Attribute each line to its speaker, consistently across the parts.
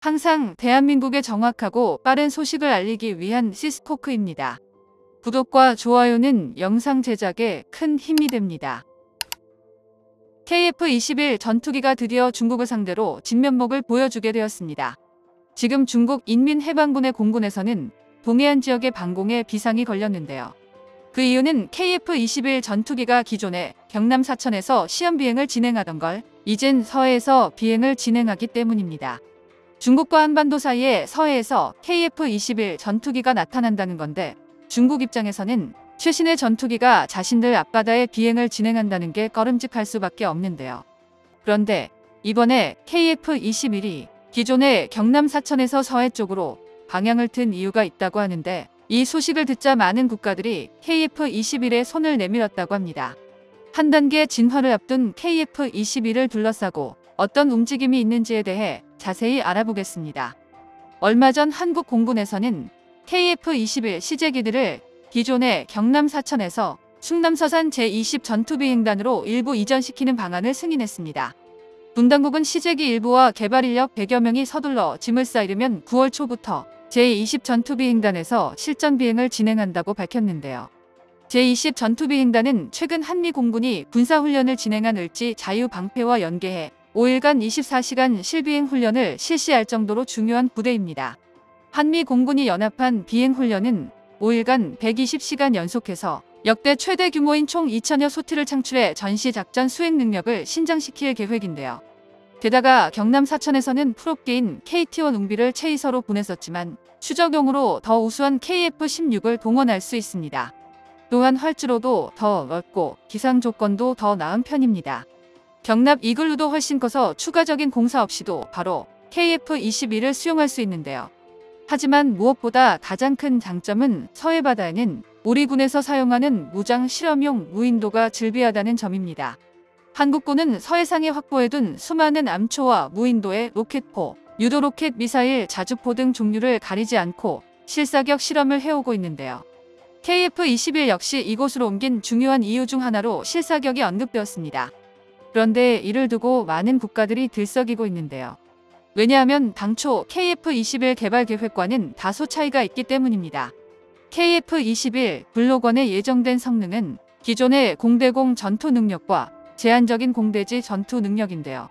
Speaker 1: 항상 대한민국에 정확하고 빠른 소식을 알리기 위한 시스코크입니다. 구독과 좋아요는 영상 제작에 큰 힘이 됩니다. KF-21 전투기가 드디어 중국을 상대로 진면목을 보여주게 되었습니다. 지금 중국 인민해방군의 공군에서는 동해안 지역의 방공에 비상이 걸렸는데요. 그 이유는 KF-21 전투기가 기존에 경남 사천에서 시험 비행을 진행하던 걸 이젠 서해에서 비행을 진행하기 때문입니다. 중국과 한반도 사이에 서해에서 KF-21 전투기가 나타난다는 건데 중국 입장에서는 최신의 전투기가 자신들 앞바다에 비행을 진행한다는 게 꺼름직할 수밖에 없는데요. 그런데 이번에 KF-21이 기존의 경남 사천에서 서해 쪽으로 방향을 튼 이유가 있다고 하는데 이 소식을 듣자 많은 국가들이 KF-21에 손을 내밀었다고 합니다. 한 단계 진화를 앞둔 KF-21을 둘러싸고 어떤 움직임이 있는지에 대해 자세히 알아보겠습니다. 얼마 전 한국 공군에서는 KF-21 시제기들을 기존의 경남 사천에서 충남 서산 제20 전투비행단으로 일부 이전시키는 방안을 승인했습니다. 분당국은 시제기 일부와 개발 인력 100여 명이 서둘러 짐을 쌓이려면 9월 초부터 제20 전투비행단에서 실전 비행을 진행한다고 밝혔는데요. 제20 전투비행단은 최근 한미 공군이 군사훈련을 진행한 을지 자유방패와 연계해 5일간 24시간 실비행 훈련을 실시할 정도로 중요한 부대입니다. 한미 공군이 연합한 비행훈련은 5일간 120시간 연속해서 역대 최대 규모인 총 2,000여 소티를 창출해 전시작전 수행 능력을 신장시킬 계획인데요. 게다가 경남 사천에서는 프로게인 KT-1 웅비를 최이서로 보냈었지만 추적용으로 더 우수한 KF-16을 동원할 수 있습니다. 또한 활주로도 더 넓고 기상 조건도 더 나은 편입니다. 경납 이글루도 훨씬 커서 추가적인 공사 없이도 바로 KF-21을 수용할 수 있는데요. 하지만 무엇보다 가장 큰 장점은 서해 바다에는 우리 군에서 사용하는 무장 실험용 무인도가 즐비하다는 점입니다. 한국군은 서해상에 확보해둔 수많은 암초와 무인도의 로켓포, 유도로켓, 미사일, 자주포 등 종류를 가리지 않고 실사격 실험을 해오고 있는데요. KF-21 역시 이곳으로 옮긴 중요한 이유 중 하나로 실사격이 언급되었습니다. 그런데 이를 두고 많은 국가들이 들썩이고 있는데요. 왜냐하면 당초 KF-21 개발 계획과는 다소 차이가 있기 때문입니다. KF-21 블록1의 예정된 성능은 기존의 공대공 전투 능력과 제한적인 공대지 전투 능력인데요.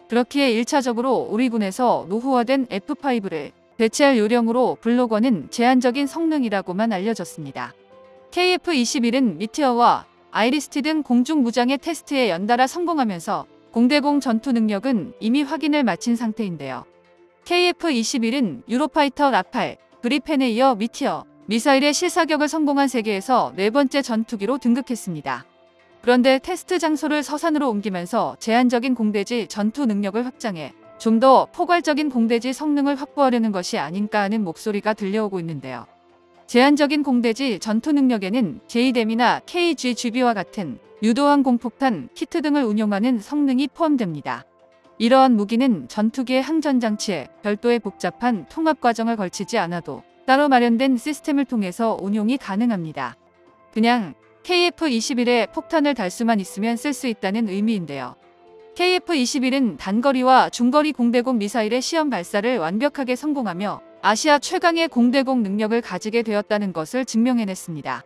Speaker 1: 그렇기에 1차적으로 우리 군에서 노후화된 F5를 대체할 요령으로 블록1은 제한적인 성능이라고만 알려졌습니다. KF-21은 미티어와 아이리스티 등 공중무장의 테스트에 연달아 성공하면서 공대공 전투 능력은 이미 확인을 마친 상태인데요. KF-21은 유로파이터 라팔, 그리펜에 이어 미티어, 미사일의 실사격을 성공한 세계에서 4번째 전투기로 등극했습니다. 그런데 테스트 장소를 서산으로 옮기면서 제한적인 공대지 전투 능력을 확장해 좀 더 포괄적인 공대지 성능을 확보하려는 것이 아닌가 하는 목소리가 들려오고 있는데요. 제한적인 공대지 전투 능력에는 JDAM이나 KGGB와 같은 유도항 공폭탄, 키트 등을 운용하는 성능이 포함됩니다. 이러한 무기는 전투기의 항전장치에 별도의 복잡한 통합 과정을 걸치지 않아도 따로 마련된 시스템을 통해서 운용이 가능합니다. 그냥 KF-21에 폭탄을 달 수만 있으면 쓸 수 있다는 의미인데요. KF-21은 단거리와 중거리 공대공 미사일의 시험 발사를 완벽하게 성공하며 아시아 최강의 공대공 능력을 가지게 되었다는 것을 증명해냈습니다.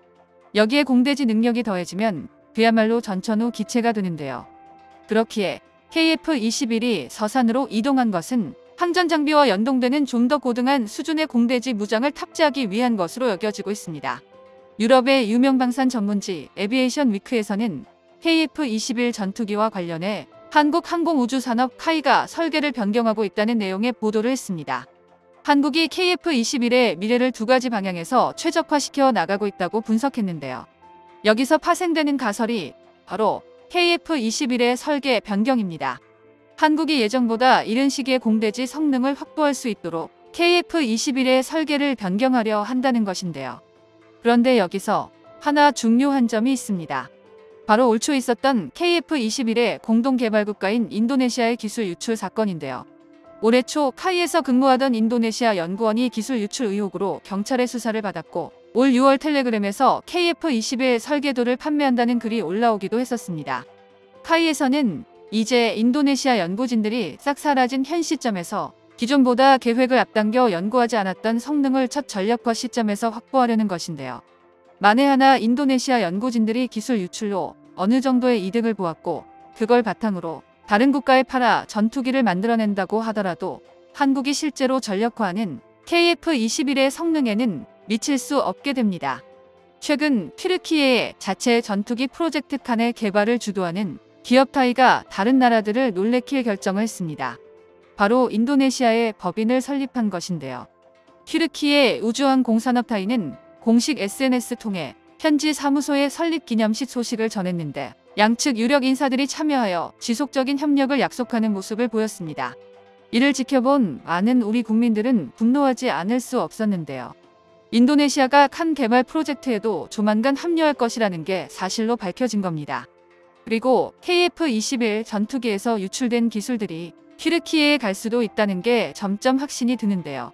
Speaker 1: 여기에 공대지 능력이 더해지면 그야말로 전천후 기체가 되는데요. 그렇기에 KF-21이 서산으로 이동한 것은 항전 장비와 연동되는 좀 더 고등한 수준의 공대지 무장을 탑재하기 위한 것으로 여겨지고 있습니다. 유럽의 유명 방산 전문지 에비에이션 위크에서는 KF-21 전투기와 관련해 한국 항공우주산업 카이가 설계를 변경하고 있다는 내용의 보도를 했습니다. 한국이 KF-21의 미래를 두 가지 방향에서 최적화시켜 나가고 있다고 분석했는데요. 여기서 파생되는 가설이 바로 KF-21의 설계 변경입니다. 한국이 예정보다 이른 시기에 공대지 성능을 확보할 수 있도록 KF-21의 설계를 변경하려 한다는 것인데요. 그런데 여기서 하나 중요한 점이 있습니다. 바로 올 초 있었던 KF-21의 공동개발국가인 인도네시아의 기술 유출 사건인데요. 올해 초 카이에서 근무하던 인도네시아 연구원이 기술 유출 의혹으로 경찰의 수사를 받았고 올 6월 텔레그램에서 KF-21 설계도를 판매한다는 글이 올라오기도 했었습니다. 카이에서는 이제 인도네시아 연구진들이 싹 사라진 현 시점에서 기존보다 계획을 앞당겨 연구하지 않았던 성능을 첫 전력화 시점에서 확보하려는 것인데요. 만에 하나 인도네시아 연구진들이 기술 유출로 어느 정도의 이득을 보았고 그걸 바탕으로 다른 국가에 팔아 전투기를 만들어낸다고 하더라도 한국이 실제로 전력화하는 KF-21의 성능에는 미칠 수 없게 됩니다. 최근 튀르키예의 자체 전투기 프로젝트 칸의 개발을 주도하는 기업 타이가 다른 나라들을 놀래킬 결정을 했습니다. 바로 인도네시아에 법인을 설립한 것인데요. 튀르키예 우주항 공산업 타이는 공식 SNS 통해 현지 사무소의 설립 기념식 소식을 전했는데 양측 유력 인사들이 참여하여 지속적인 협력을 약속하는 모습을 보였습니다. 이를 지켜본 많은 우리 국민들은 분노하지 않을 수 없었는데요. 인도네시아가 칸 개발 프로젝트에도 조만간 합류할 것이라는 게 사실로 밝혀진 겁니다. 그리고 KF-21 전투기에서 유출된 기술들이 튀르키예에 갈 수도 있다는 게 점점 확신이 드는데요.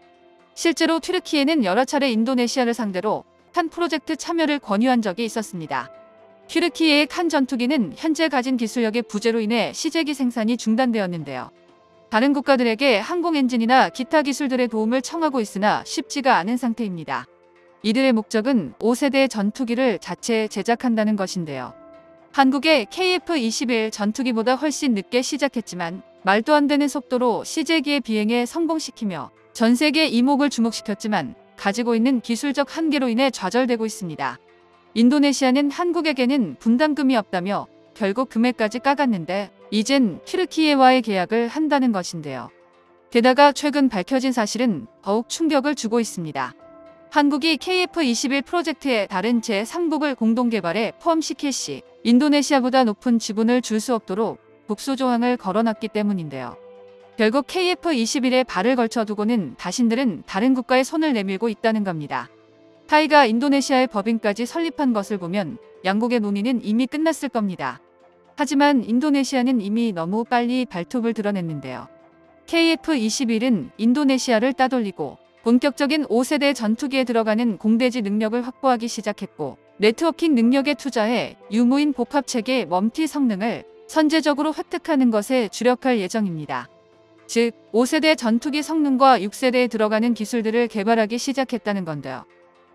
Speaker 1: 실제로 튀르키예는 여러 차례 인도네시아를 상대로 칸 프로젝트 참여를 권유한 적이 있었습니다. 튀르키예의 칸 전투기는 현재 가진 기술력의 부재로 인해 시제기 생산이 중단되었는데요. 다른 국가들에게 항공 엔진이나 기타 기술들의 도움을 청하고 있으나 쉽지가 않은 상태입니다. 이들의 목적은 5세대 전투기를 자체 제작한다는 것인데요. 한국의 KF-21 전투기보다 훨씬 늦게 시작했지만 말도 안 되는 속도로 시제기의 비행에 성공시키며 전 세계 이목을 주목시켰지만 가지고 있는 기술적 한계로 인해 좌절되고 있습니다. 인도네시아는 한국에게는 분담금이 없다며 결국 금액까지 까갔는데 이젠 튀르키예와의 계약을 한다는 것인데요. 게다가 최근 밝혀진 사실은 더욱 충격을 주고 있습니다. 한국이 KF-21 프로젝트의 다른 제3국을 공동개발에 포함시킬 시 인도네시아보다 높은 지분을 줄 수 없도록 복수 조항을 걸어놨기 때문인데요. 결국 KF-21에 발을 걸쳐두고는 자신들은 다른 국가에 손을 내밀고 있다는 겁니다. 타이가 인도네시아의 법인까지 설립한 것을 보면 양국의 논의는 이미 끝났을 겁니다. 하지만 인도네시아는 이미 너무 빨리 발톱을 드러냈는데요. KF-21은 인도네시아를 따돌리고 본격적인 5세대 전투기에 들어가는 공대지 능력을 확보하기 시작했고 네트워킹 능력에 투자해 유무인 복합체계 멈티 성능을 선제적으로 획득하는 것에 주력할 예정입니다. 즉 5세대 전투기 성능과 6세대에 들어가는 기술들을 개발하기 시작했다는 건데요.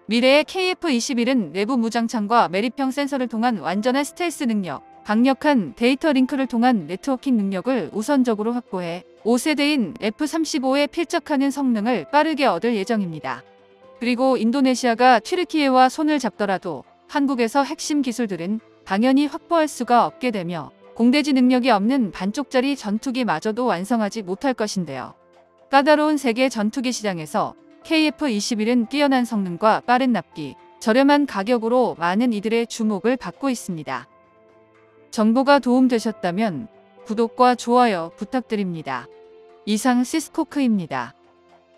Speaker 1: 미래의 KF-21은 내부 무장창과 매립형 센서를 통한 완전한 스텔스 능력, 강력한 데이터 링크를 통한 네트워킹 능력을 우선적으로 확보해 5세대인 F-35에 필적하는 성능을 빠르게 얻을 예정입니다. 그리고 인도네시아가 튀르키예와 손을 잡더라도 한국에서 핵심 기술들은 당연히 확보할 수가 없게 되며 공대지 능력이 없는 반쪽짜리 전투기마저도 완성하지 못할 것인데요. 까다로운 세계 전투기 시장에서 KF-21은 뛰어난 성능과 빠른 납기, 저렴한 가격으로 많은 이들의 주목을 받고 있습니다. 정보가 도움되셨다면 구독과 좋아요 부탁드립니다. 이상 시스코크입니다.